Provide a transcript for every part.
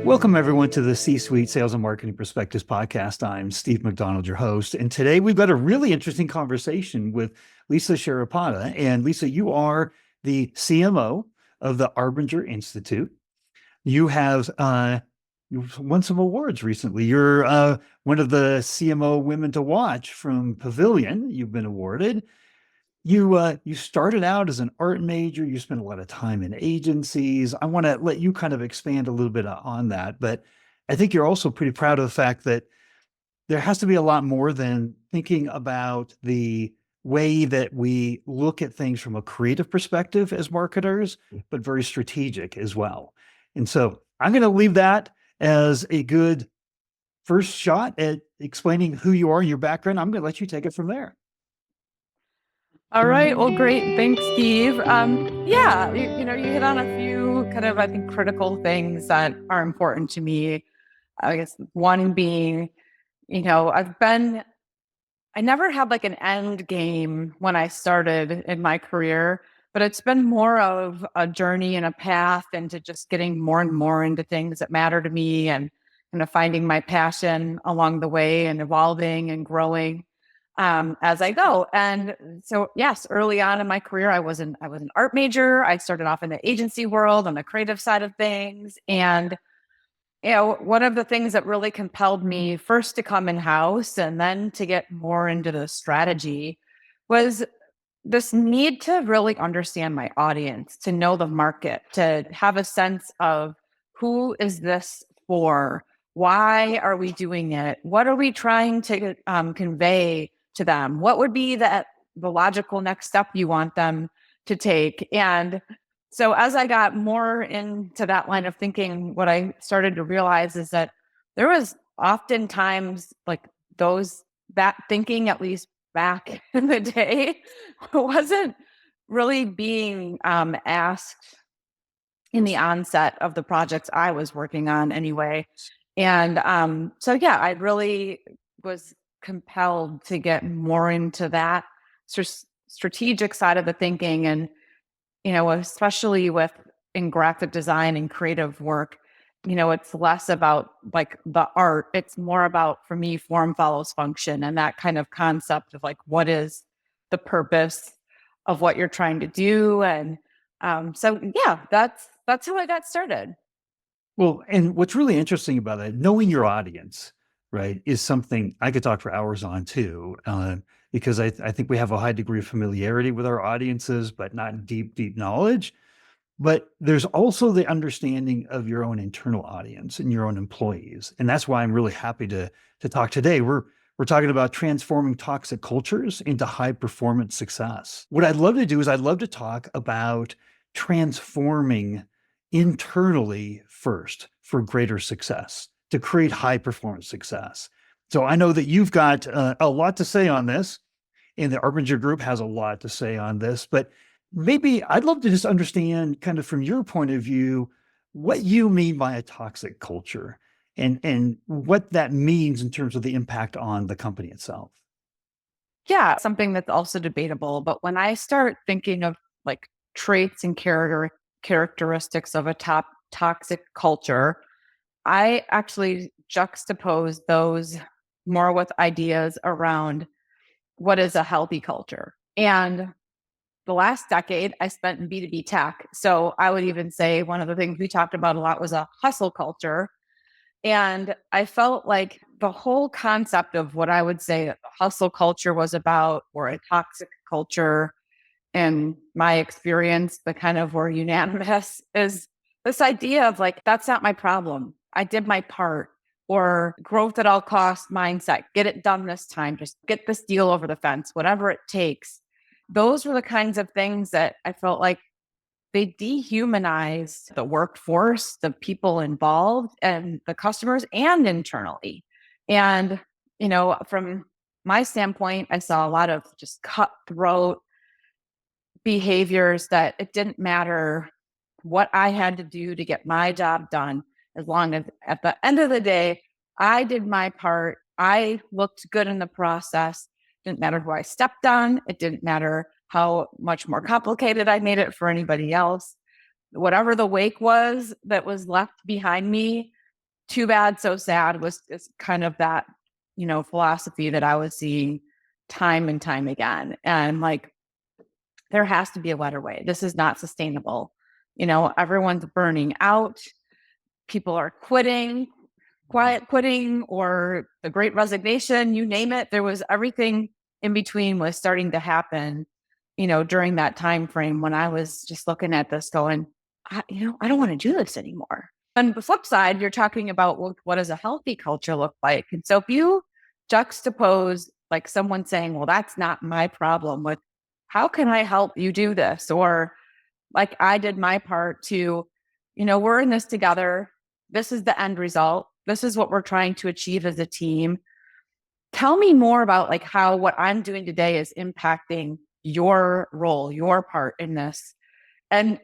Welcome, everyone, to the C-Suite Sales and Marketing Perspectives podcast. I'm Steve McDonald, your host. And today we've got a really interesting conversation with Lisa Sharapata. And Lisa, you are the CMO of the Arbinger Institute. You have you've won some awards recently. You're one of the CMO Women to Watch from Pavilion. You've been awarded. You started out as an art major. You spent a lot of time in agencies. I want to let you kind of expand a little bit on that, but I think you're also pretty proud of the fact that there has to be a lot more than thinking about the way that we look at things from a creative perspective as marketers, but very strategic as well. And so I'm going to leave that as a good first shot at explaining who you are and your background. I'm going to let you take it from there. All right. Well, great. Thanks, Steve. You hit on a few kind of, I think, critical things that are important to me. I guess one being, I never had like an end game when I started in my career, but it's been more of a journey and a path into just getting more and more into things that matter to me and kind of finding my passion along the way and evolving and growing as I go. And so, yes, early on in my career, I was an art major. I started off in the agency world on the creative side of things. And, one of the things that really compelled me first to come in-house and then to get more into the strategy was this need to really understand my audience, to know the market, to have a sense of who is this for? Why are we doing it? What are we trying to convey to them? What would be the logical next step you want them to take? And so as I got more into that line of thinking, what I started to realize is that there was oftentimes like that thinking, at least back in the day, wasn't really being asked in the onset of the projects I was working on anyway. And I really was compelled to get more into that strategic side of the thinking. And, especially in graphic design and creative work, it's less about like the art. It's more about, for me, form follows function and that kind of concept of like, what is the purpose of what you're trying to do? And that's how I got started. Well, and what's really interesting about that, knowing your audience, right, is something I could talk for hours on too, because I think we have a high degree of familiarity with our audiences, but not deep, deep knowledge. But there's also the understanding of your own internal audience and your own employees, and that's why I'm really happy to talk today. We're talking about transforming toxic cultures into high performance success. What I'd love to do is I'd love to talk about transforming internally first for greater success, to create high performance success. So I know that you've got a lot to say on this, and the Arbinger Group has a lot to say on this, but maybe I'd love to just understand kind of from your point of view, what you mean by a toxic culture and what that means in terms of the impact on the company itself. Yeah, something that's also debatable. But when I start thinking of like traits and characteristics of a toxic culture, I actually juxtapose those more with ideas around what is a healthy culture. And the last decade I spent in B2B tech. So I would even say one of the things we talked about a lot was a hustle culture. And I felt like the whole concept of what I would say a hustle culture was about, or a toxic culture, in my experience, the kind of were unanimous, is this idea of like, that's not my problem. I did my part, or growth at all costs mindset, get it done this time, just get this deal over the fence, whatever it takes. Those were the kinds of things that I felt like they dehumanized the workforce, the people involved, and the customers, and internally. And, from my standpoint, I saw a lot of just cutthroat behaviors that it didn't matter what I had to do to get my job done, as long as at the end of the day, I did my part. I looked good in the process. Didn't matter who I stepped on. It didn't matter how much more complicated I made it for anybody else. Whatever the wake was that was left behind me, too bad, so sad was is kind of that, philosophy that I was seeing time and time again. And like, there has to be a better way. This is not sustainable. Everyone's burning out. People are quitting, quiet quitting, or the great resignation, you name it. There was everything in between was starting to happen, during that time frame when I was just looking at this going, I don't want to do this anymore. On the flip side, you're talking about, well, what does a healthy culture look like? And so if you juxtapose like someone saying, well, that's not my problem with how can I help you do this? Or like I did my part to, we're in this together. This is the end result. This is what we're trying to achieve as a team. Tell me more about like how what I'm doing today is impacting your role, your part in this. And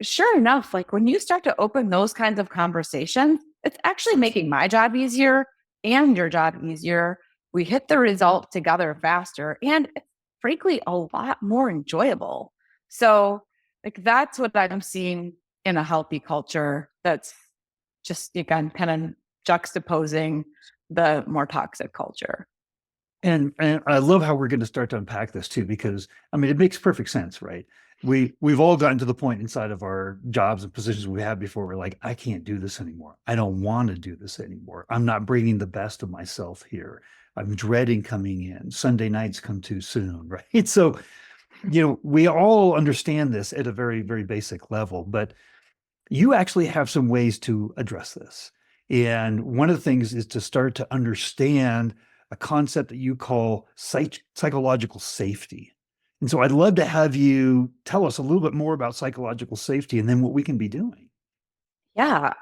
sure enough, like when you start to open those kinds of conversations, it's actually making my job easier and your job easier. We hit the result together faster and it's frankly a lot more enjoyable. So, like, that's what I'm seeing in a healthy culture that's just, again, kind of juxtaposing the more toxic culture. And I love how we're going to start to unpack this too, because I mean, it makes perfect sense, right? We've all gotten to the point inside of our jobs and positions we had before. We're like, I can't do this anymore. I don't want to do this anymore. I'm not bringing the best of myself here. I'm dreading coming in. Sunday nights come too soon, right? So, we all understand this at a very, very basic level, but you actually have some ways to address this. And one of the things is to start to understand a concept that you call psychological safety. And so I'd love to have you tell us a little bit more about psychological safety and then what we can be doing. Yeah.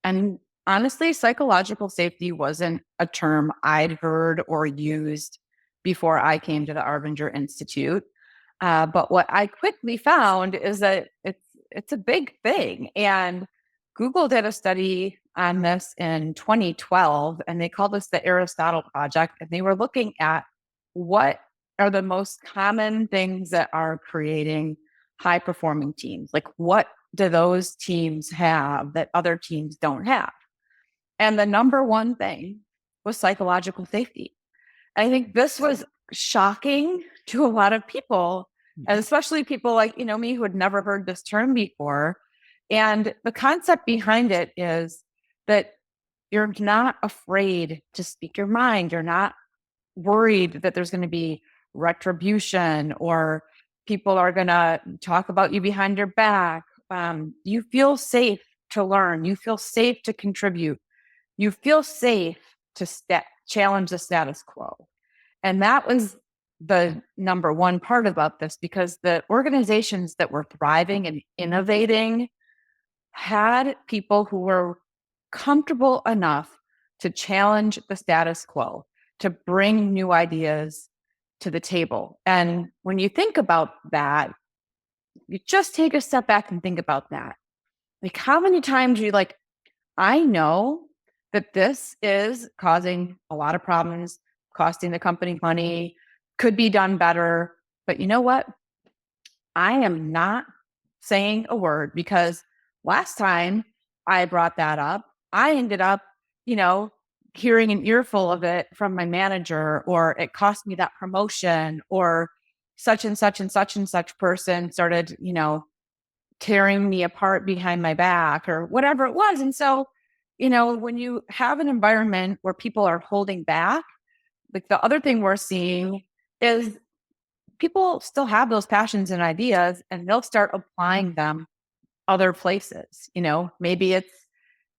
And honestly, psychological safety wasn't a term I'd heard or used before I came to the Arbinger Institute. But what I quickly found is that it's a big thing. And Google did a study on this in 2012, and they called this the Aristotle Project. And they were looking at what are the most common things that are creating high performing teams. Like, what do those teams have that other teams don't have? And the number one thing was psychological safety. I think this was shocking to a lot of people, and especially people like, me who had never heard this term before. And the concept behind it is that you're not afraid to speak your mind. You're not worried that there's going to be retribution or people are going to talk about you behind your back. You feel safe to learn. You feel safe to contribute. You feel safe to challenge the status quo. And that was the number one part about this, because the organizations that were thriving and innovating had people who were comfortable enough to challenge the status quo, to bring new ideas to the table. And when you think about that, you just take a step back and think about that. Like, how many times are you like, I know that this is causing a lot of problems, costing the company money, could be done better. But you know what? I am not saying a word because last time I brought that up, I ended up, you know, hearing an earful of it from my manager, or it cost me that promotion, or such and such and such and such person started, tearing me apart behind my back, or whatever it was. And so, when you have an environment where people are holding back, like the other thing we're seeing is people still have those passions and ideas and they'll start applying them other places. Maybe it's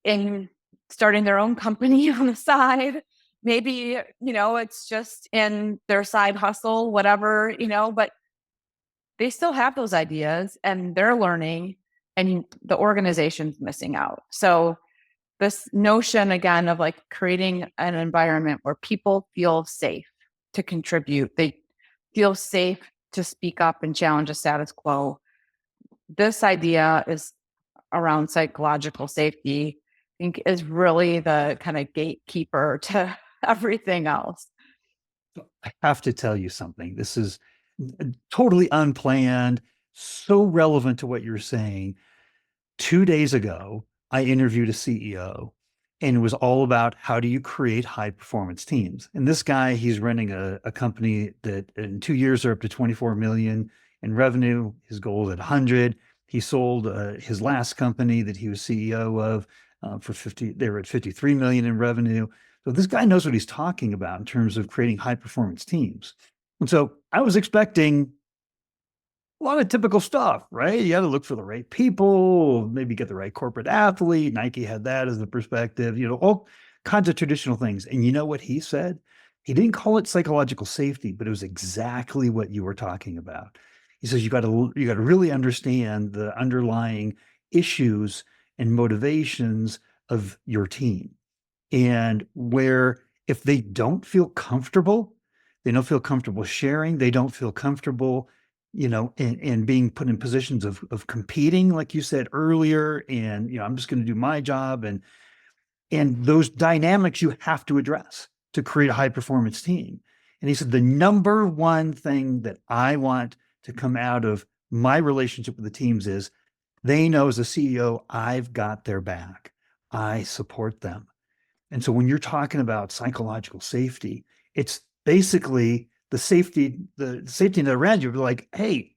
in starting their own company on the side. Maybe, it's just in their side hustle, whatever, but they still have those ideas and they're learning, and the organization's missing out. So this notion again of like creating an environment where people feel safe to contribute, they feel safe to speak up and challenge a status quo. This idea is around psychological safety, I think, is really the kind of gatekeeper to everything else. I have to tell you something. This is totally unplanned, so relevant to what you're saying. 2 days ago, I interviewed a CEO, and it was all about how do you create high performance teams. And this guy, he's running a company that in 2 years are up to 24 million in revenue. His goal is at 100. He sold his last company that he was CEO of for 50. They were at 53 million in revenue. So this guy knows what he's talking about in terms of creating high performance teams. And so I was expecting a lot of typical stuff, right? You got to look for the right people, maybe get the right corporate athlete. Nike had that as the perspective, all kinds of traditional things. And you know what he said? He didn't call it psychological safety, but it was exactly what you were talking about. He says you got to really understand the underlying issues and motivations of your team. And where if they don't feel comfortable sharing, they don't feel comfortable, and being put in positions of competing, like you said earlier, and I'm just going to do my job, and those dynamics you have to address to create a high performance team. And he said the number one thing that I want to come out of my relationship with the teams is they know as a CEO, I've got their back. I support them. And so when you're talking about psychological safety, it's basically the safety net around you. Like, hey,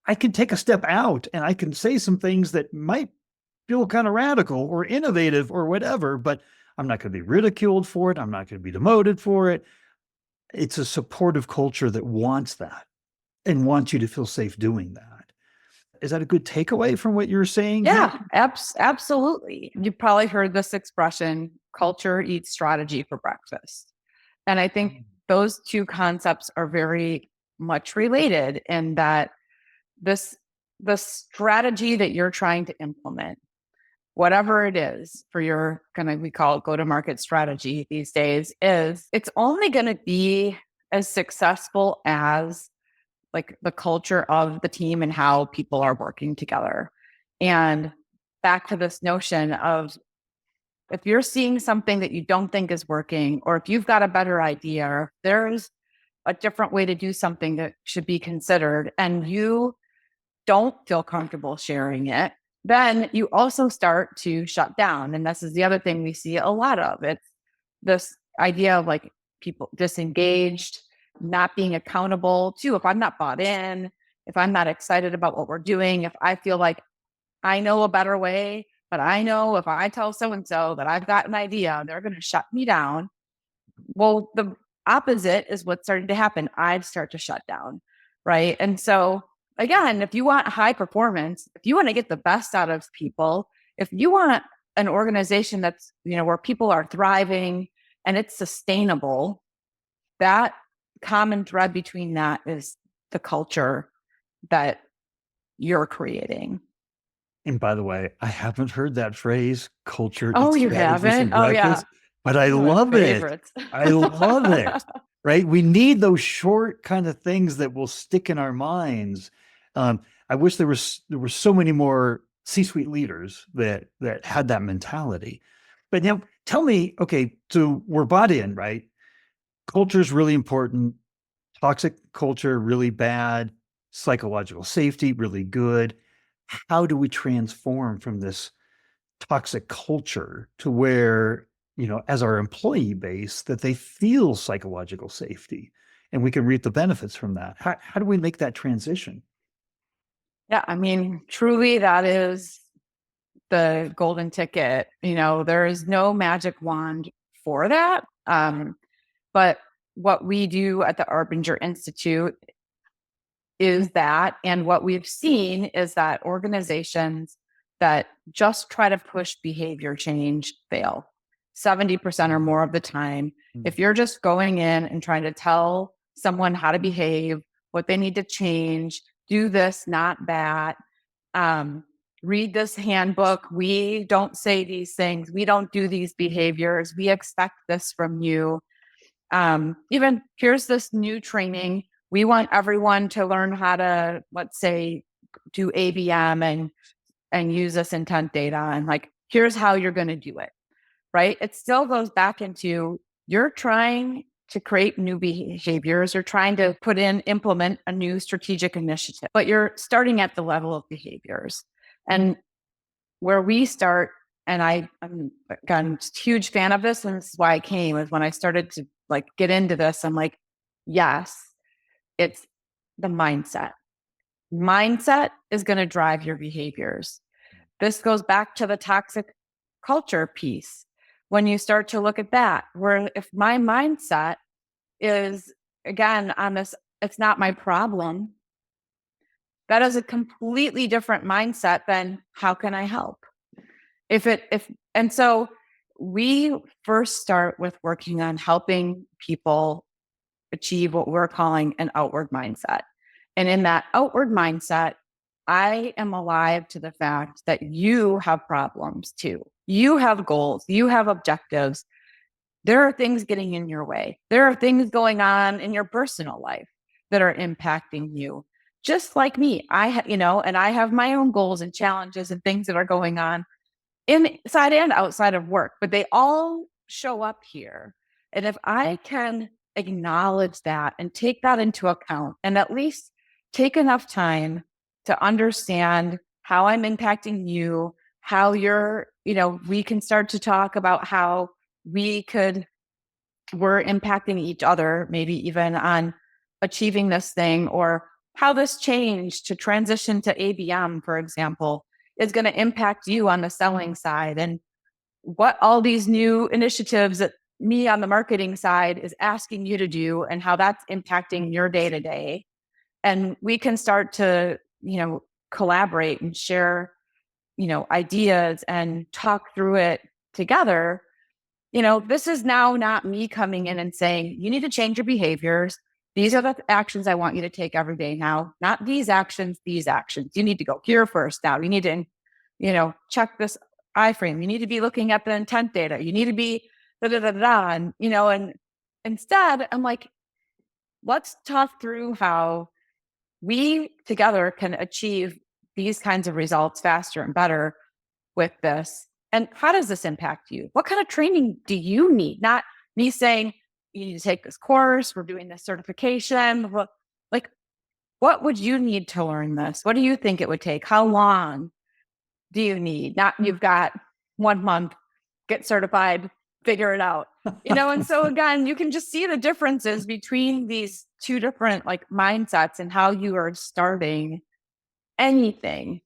I can take a step out and I can say some things that might feel kind of radical or innovative or whatever, but I'm not going to be ridiculed for it. I'm not going to be demoted for it. It's a supportive culture that wants that and wants you to feel safe doing that. Is that a good takeaway from what you're saying here? Yeah, absolutely. You've probably heard this expression, culture eats strategy for breakfast. And I think those two concepts are very much related in that this the strategy that you're trying to implement, whatever it is for your kind of, we call it go-to-market strategy these days, it's only going to be as successful as like the culture of the team and how people are working together. And back to this notion of if you're seeing something that you don't think is working, or if you've got a better idea, there's a different way to do something that should be considered, and you don't feel comfortable sharing it, then you also start to shut down. And this is the other thing we see a lot of. It's this idea of like people disengaged, not being accountable to, if I'm not bought in, if I'm not excited about what we're doing, if I feel like I know a better way, but I know if I tell so and so that I've got an idea, they're going to shut me down. Well, the opposite is what's starting to happen. I'd start to shut down. Right. And so, again, if you want high performance, if you want to get the best out of people, if you want an organization that's, where people are thriving and it's sustainable, that common thread between that is the culture that you're creating. And by the way, I haven't heard that phrase, culture Oh, eats you strategy for haven't? Oh, yeah. breakfast, but I One of my love it. favorites. I love it. Right? We need those short kind of things that will stick in our minds. I wish there were so many more C-suite leaders that had that mentality. But now tell me, okay, so we're bought in, right? Culture is really important. Toxic culture, really bad. Psychological safety, really good. How do we transform from this toxic culture to where, as our employee base, that they feel psychological safety and we can reap the benefits from that? How do we make that transition? Yeah, I mean, truly, that is the golden ticket. There is no magic wand for that. But what we do at the Arbinger Institute is that, and what we've seen is that organizations that just try to push behavior change fail 70% or more of the time. If you're just going in and trying to tell someone how to behave, what they need to change, do this, not that, read this handbook. We don't say these things. We don't do these behaviors. We expect this from you. Even here's this new training. We want everyone to learn how to, let's say, do ABM and use this intent data. And like, here's how you're going to do it. Right. It still goes back into you're trying to create new behaviors. You're trying to implement a new strategic initiative, but you're starting at the level of behaviors. And where we start And I'm again just a huge fan of this, and this is why I came. Is when I started to like get into this, I'm like, yes, it's the mindset. Mindset is going to drive your behaviors. This goes back to the toxic culture piece. When you start to look at that, where if my mindset is again on this, it's not my problem. That is a completely different mindset than how can I help? And so we first start with working on helping people achieve what we're calling an outward mindset. And in that outward mindset, I am alive to the fact that you have problems too. You have goals, you have objectives. There are things getting in your way. There are things going on in your personal life that are impacting you. Just like me, and I have my own goals and challenges and things that are going on inside and outside of work, but they all show up here. And if I can acknowledge that and take that into account and at least take enough time to understand how I'm impacting you, how we can start to talk about how we're impacting each other, maybe even on achieving this thing, or how this change to transition to ABM, for example, is going to impact you on the selling side, and what all these new initiatives that me on the marketing side is asking you to do and how that's impacting your day to day. And we can start to, collaborate and share, ideas and talk through it together. This is now not me coming in and saying, you need to change your behaviors. These are the actions I want you to take every day now, not these actions, these actions. You need to go here first now. You need to, check this iframe. You need to be looking at the intent data. You need to be da da da da. And instead, I'm like, let's talk through how we together can achieve these kinds of results faster and better with this. And how does this impact you? What kind of training do you need? Not me saying, you need to take this course, we're doing this certification. Like, what would you need to learn this? What do you think it would take? How long do you need? Not you've got 1 month, get certified, figure it out. And so again, you can just see the differences between these two different like mindsets and how you are starting anything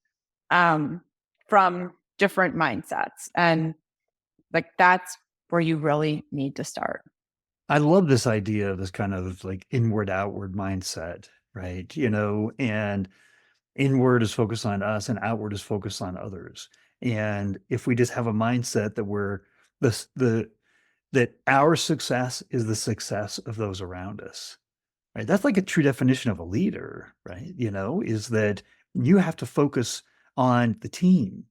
from different mindsets. And like that's where you really need to start. I love this idea of this kind of like inward outward mindset, right? And inward is focused on us and outward is focused on others. And if we just have a mindset that we're the that our success is the success of those around us, right? That's like a true definition of a leader, right? Is that you have to focus on the team.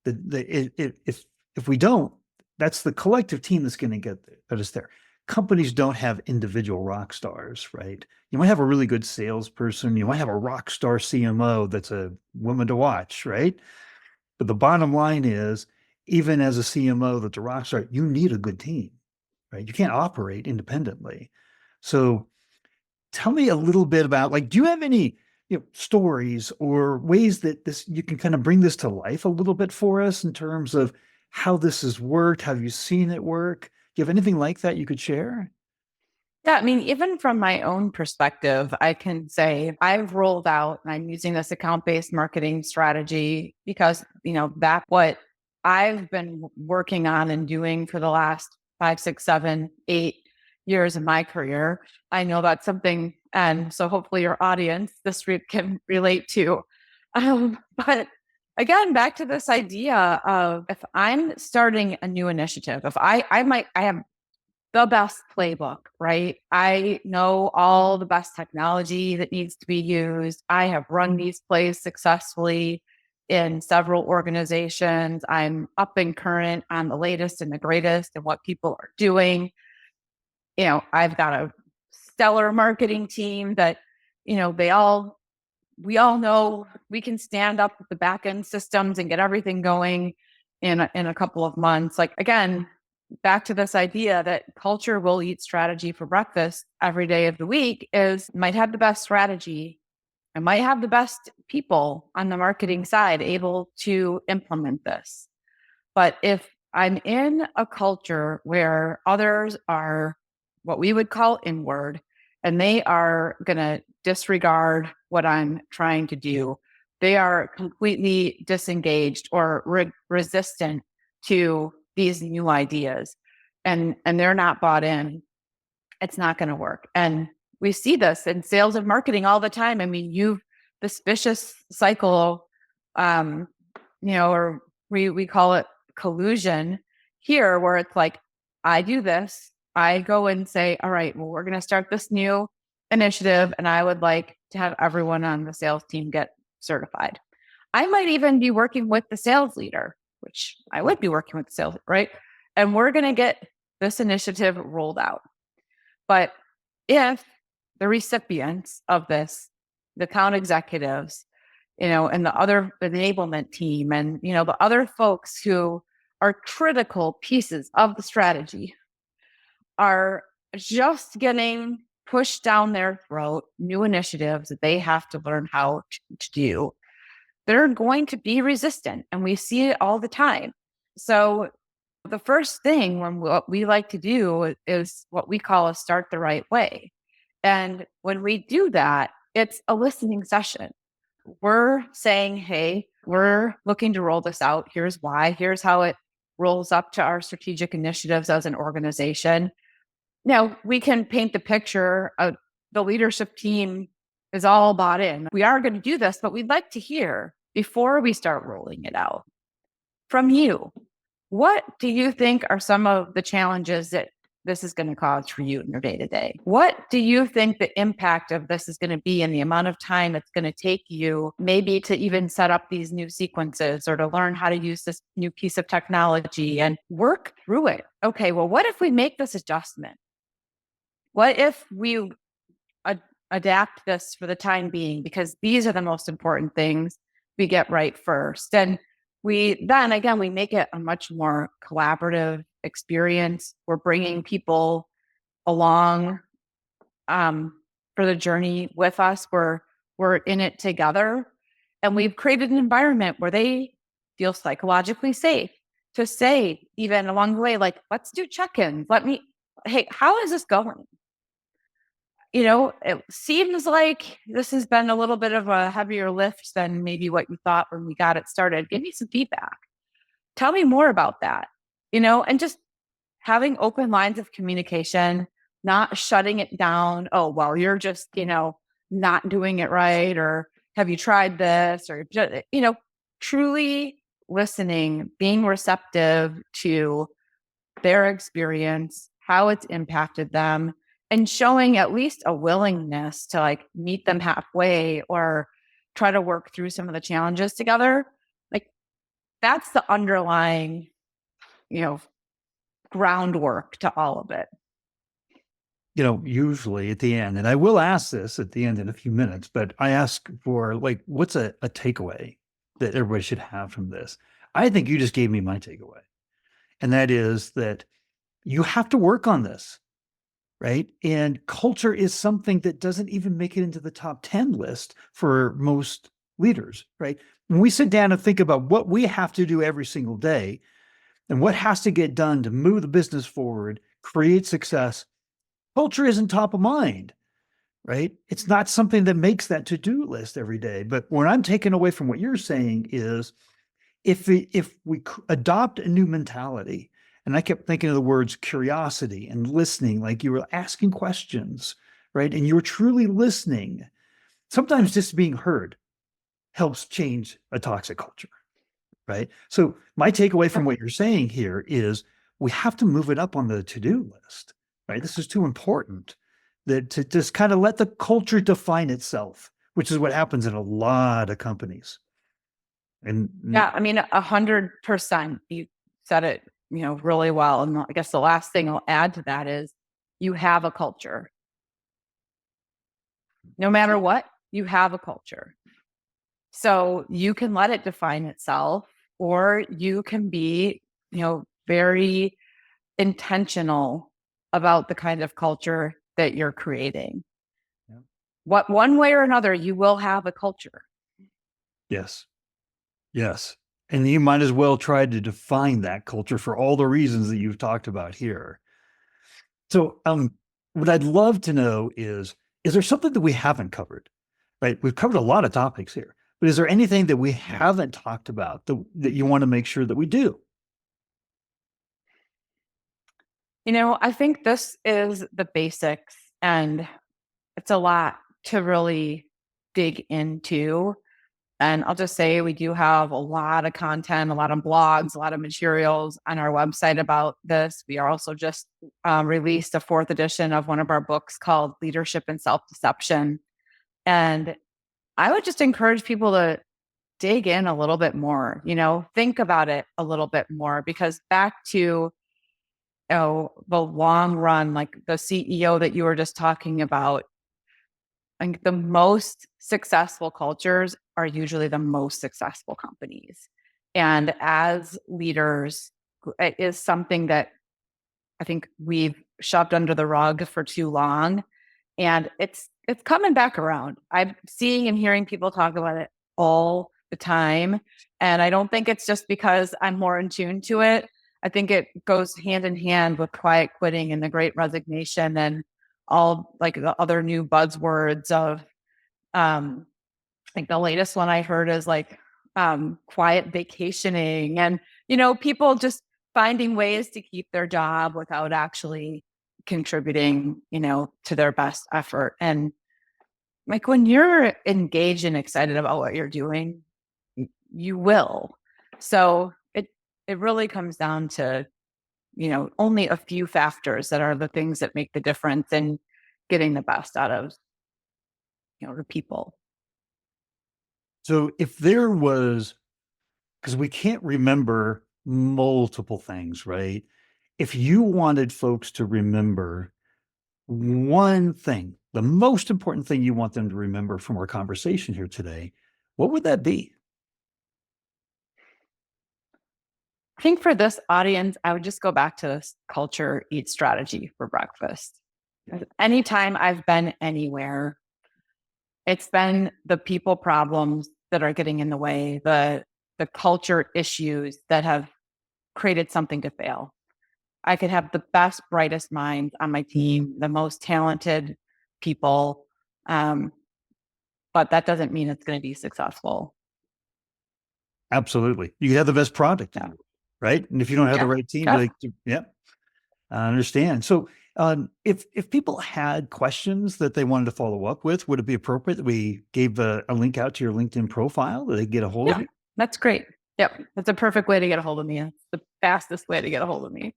If we don't, that's the collective team that's going to get us there. Companies don't have individual rock stars, right? You might have a really good salesperson. You might have a rock star CMO that's a woman to watch, right? But the bottom line is, even as a CMO that's a rock star, you need a good team, right? You can't operate independently. So tell me a little bit about, like, do you have any stories or ways that this you can kind of bring this to life a little bit for us in terms of how this has worked? Have you seen it work? Do you have anything like that you could share? Yeah, I mean, even from my own perspective, I can say I've rolled out and I'm using this account-based marketing strategy because, that's what I've been working on and doing for the last 5, 6, 7, 8 years of my career. I know that's something, and so hopefully your audience this week can relate to. But again, back to this idea of if I'm starting a new initiative, if I have the best playbook, right? I know all the best technology that needs to be used. I have run these plays successfully in several organizations. I'm up and current on the latest and the greatest and what people are doing. I've got a stellar marketing team that, we all know we can stand up the back end systems and get everything going in a couple of months. Like, again, back to this idea that culture will eat strategy for breakfast every day of the week is might have the best strategy and might have the best people on the marketing side able to implement this. But if I'm in a culture where others are what we would call inward, and they are going to disregard what I'm trying to do, they are completely disengaged or resistant to these new ideas, and they're not bought in, it's not going to work. And we see this in sales and marketing all the time. I mean, this vicious cycle, um, or we call it collusion here, where it's like, I do this, I go and say, all right, well, we're going to start this new initiative, and I would like to have everyone on the sales team get certified. I might even be working with the sales leader, which I would be working with the sales, right? And we're going to get this initiative rolled out. But if the recipients of this, the account executives, and the other enablement team, and, the other folks who are critical pieces of the strategy, are just getting pushed down their throat new initiatives that they have to learn how to do, they're going to be resistant. And we see it all the time. So the first thing what we like to do is what we call a start the right way. And when we do that, it's a listening session. We're saying, hey, we're looking to roll this out. Here's why. Here's how it rolls up to our strategic initiatives as an organization. Now, we can paint the picture of the leadership team is all bought in. We are going to do this, but we'd like to hear, before we start rolling it out, from you. What do you think are some of the challenges that this is going to cause for you in your day to day? What do you think the impact of this is going to be, and the amount of time it's going to take you maybe to even set up these new sequences, or to learn how to use this new piece of technology and work through it? Okay, well, what if we make this adjustment? What if we adapt this for the time being? Because these are the most important things we get right first. And we make it a much more collaborative experience. We're bringing people along for the journey with us. We're in it together, and we've created an environment where they feel psychologically safe to say, even along the way, like, let's do check-ins. Hey, how is this going? It seems like this has been a little bit of a heavier lift than maybe what you thought when we got it started. Give me some feedback. Tell me more about that, and just having open lines of communication, not shutting it down. Oh, well, you're just, not doing it right. Or have you tried this? Or, truly listening, being receptive to their experience, how it's impacted them, and showing at least a willingness to like meet them halfway, or try to work through some of the challenges together. Like, that's the underlying, groundwork to all of it. Usually at the end, and I will ask this at the end in a few minutes, but I ask for like, what's a takeaway that everybody should have from this? I think you just gave me my takeaway. And that is that you have to work on this, right? And culture is something that doesn't even make it into the top 10 list for most leaders, right? When we sit down and think about what we have to do every single day and what has to get done to move the business forward, create success, culture isn't top of mind, right? It's not something that makes that to-do list every day. But what I'm taking away from what you're saying is, if we adopt a new mentality, and I kept thinking of the words curiosity and listening, like you were asking questions, right? And you were truly listening. Sometimes just being heard helps change a toxic culture, right? So my takeaway from what you're saying here is we have to move it up on the to-do list, right? This is too important that to just kind of let the culture define itself, which is what happens in a lot of companies. And Yeah, I mean, 100%. You said it, really well. And I guess the last thing I'll add to that is, you have a culture. No matter what, you have a culture. So you can let it define itself, or you can be, very intentional about the kind of culture that you're creating. yeah. What one way or another, you will have a culture. Yes. Yes. And you might as well try to define that culture for all the reasons that you've talked about here. So, what I'd love to know is there something that we haven't covered? Right? We've covered a lot of topics here, but is there anything that we haven't talked about that you want to make sure that we do? I think this is the basics, and it's a lot to really dig into. And I'll just say we do have a lot of content, a lot of blogs, a lot of materials on our website about this. We are also just released a fourth edition of one of our books called Leadership and Self-Deception. And I would just encourage people to dig in a little bit more, think about it a little bit more, because back to the long run, like the CEO that you were just talking about, like the most successful cultures are usually the most successful companies. And as leaders, it is something that I think we've shoved under the rug for too long. And it's coming back around. I'm seeing and hearing people talk about it all the time. And I don't think it's just because I'm more in tune to it. I think it goes hand in hand with quiet quitting and the great resignation and all like the other new buzzwords of like the latest one I heard is like quiet vacationing and people just finding ways to keep their job without actually contributing, to their best effort. And like when you're engaged and excited about what you're doing, you will. So it really comes down to, only a few factors that are the things that make the difference in getting the best out of, the people. So, if there was, because we can't remember multiple things, right? If you wanted folks to remember one thing, the most important thing you want them to remember from our conversation here today, what would that be? I think for this audience, I would just go back to this culture eat strategy for breakfast. Anytime I've been anywhere, it's been the people problems that are getting in the way, the culture issues that have created something to fail. I could have the best, brightest minds on my team, the most talented people, but that doesn't mean it's going to be successful. Absolutely. You have the best product, Yeah. right? And if you don't have the Yeah. right team, Yeah. yeah, I understand. So, if people had questions that they wanted to follow up with, would it be appropriate that we gave a link out to your LinkedIn profile that they get a hold of Yeah. you? That's great. Yep. That's a perfect way to get a hold of me. It's the fastest way to get a hold of me.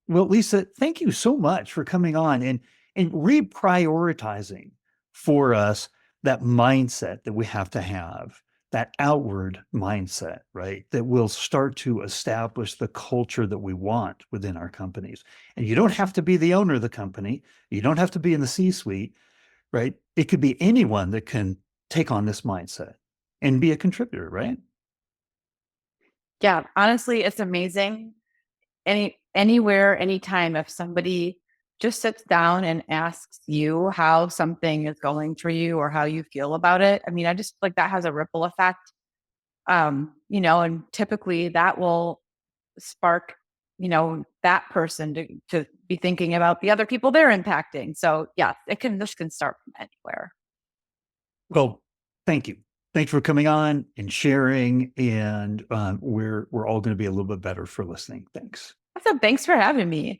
Well, Lisa, thank you so much for coming on and reprioritizing for us that mindset that we have to have, that outward mindset, right? That will start to establish the culture that we want within our companies. And you don't have to be the owner of the company. You don't have to be in the C-suite, right? It could be anyone that can take on this mindset and be a contributor, right? Yeah. Honestly, it's amazing. Anywhere, anytime, if somebody just sits down and asks you how something is going for you or how you feel about it. I mean, I just like that has a ripple effect. And typically that will spark, that person to be thinking about the other people they're impacting. So yeah, this can start from anywhere. Well, thank you. Thanks for coming on and sharing. And we're all going to be a little bit better for listening. Thanks. So thanks for having me.